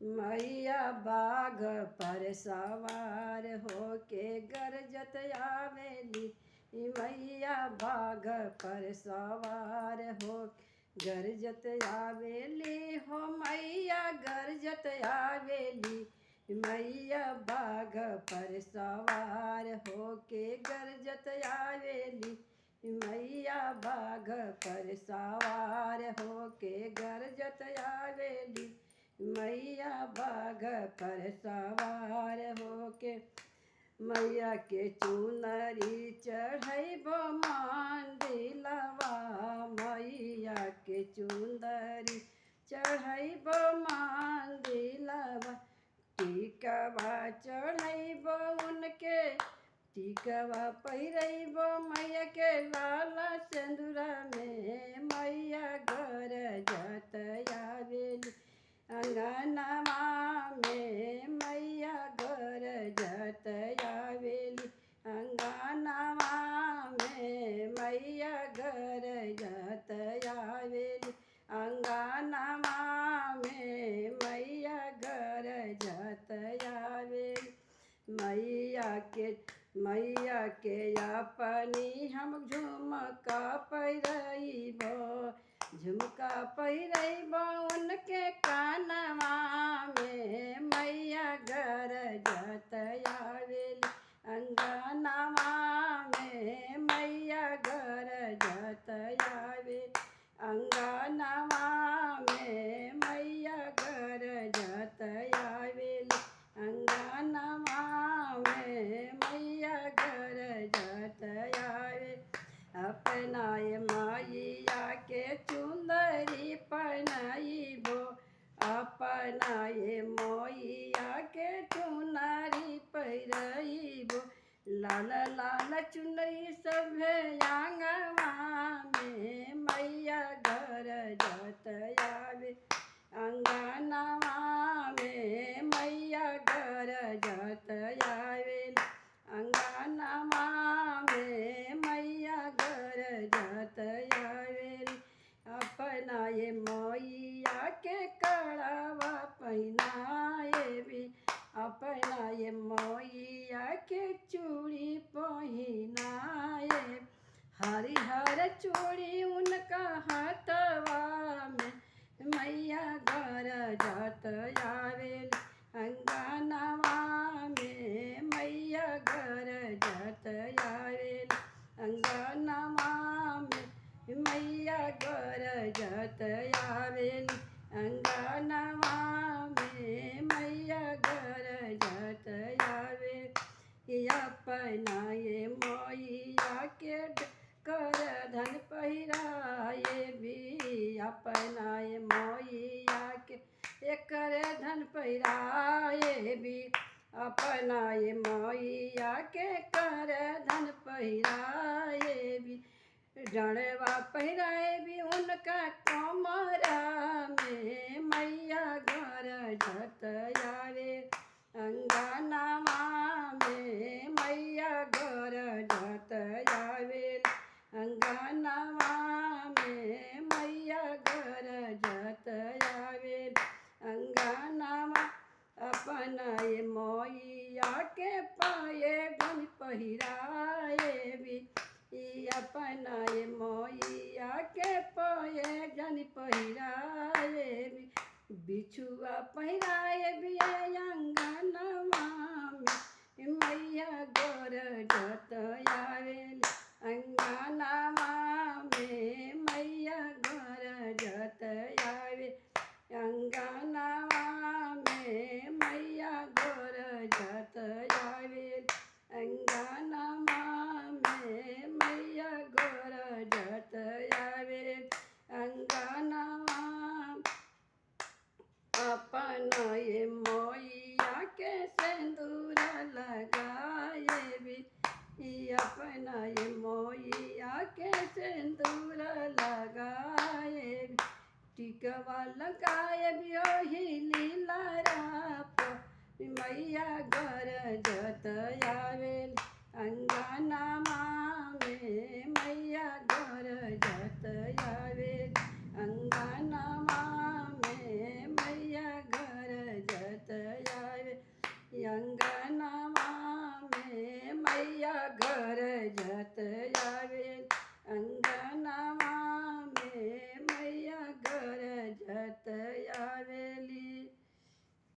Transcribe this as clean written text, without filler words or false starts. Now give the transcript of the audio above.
मैया बाघ पर सवार होके गरजत आवेली। मैया बाघ पर सवार हो गरजत आवेली हो मैया गरजत आवेली। मैया बाघ पर सवार होके गरजत आवेली। मैया बाघ पर सवार होके गरजत आवेली। मैया बाघ पर सवार होके मैया के चुनरी चढ़ैबो मांदिलवा। मैया के चुनरी चढ़ैबो मांदिलवा। टिकवा चढ़ैबो उनके टिकवा पहिरैबो मैया के लाला सिंदूरा में। मैया गरजत आवेली अंगनवा में। मैया गरजत आवेली अंगनवा में। मैया गरजत आवेली अंगनवा में। मैया गरजत आवेली। मैया के अपनी हम झुमका पहिरैबो। झुमका पहिरैबो उनके कानवा में। मैया गरजत आवेली अंगनवा में। मैया गरजत आवेली अंगनवा में। मैया गरजत आवेली अंगनवा में। मैया गरजत आवेली। अपनाए मैया के चुंदरी पहनाइबो। अपनाए मैया के चुनरी पहिरइबो। लाल लाल चुनरी सभे आंगवा में। मैया गरजत आवे अंगनवा में। मैया गरजत आवेली अंगनवा में। मैया गरजत आवेली। अपनाए मैया के कड़वा पहिनाएबी। अपनाए मैया के चूड़ी पहिनाए। हरिहर चूड़ी उनका हाथवा में। मैया गरजत आवेली अंगनवा में। मैया गरजत आवेली अंगनवा में। मैया गरजत आवेली अंगनवा में। मैया गरजत आवेली। अपनाए मैया के कर धन पहिराएबी। अपनाए मैया के एकर धन पहिराएबी। अपनाए मैया के कर धन पहिराएबी। डणवा पहिराएबी उनका कमरा में। मैया गरजत आवे अंगनवा में। मैया गरजत आवे अंगनवा में। मैया गरजत आवे अंगनवा। अपनाए मैया के पाए गन पहिराएबी। अपनाए मैया के पाए जन पहिराएबी। बिछुआ पहिराएबी अंगनवा में। मैया गरजत आवेली अंगनवा में। मैया गरजत आवे अंगनवा में। मैया गरजत आवेली अंगनवा में। मैया गरजत आवेली अंगनवा। अपनाए मैया के सिंदूर लगाएबी। अपनाए मैया के सिंदूर लगाएबी। टिकवा लगाएबी ओही लीलरा पर। मैया गरजत आवेली अंगनवा में। मैया गरजत आवेली अंगनवा में। मैया गरजत सपनावा में मैया घर जत आवे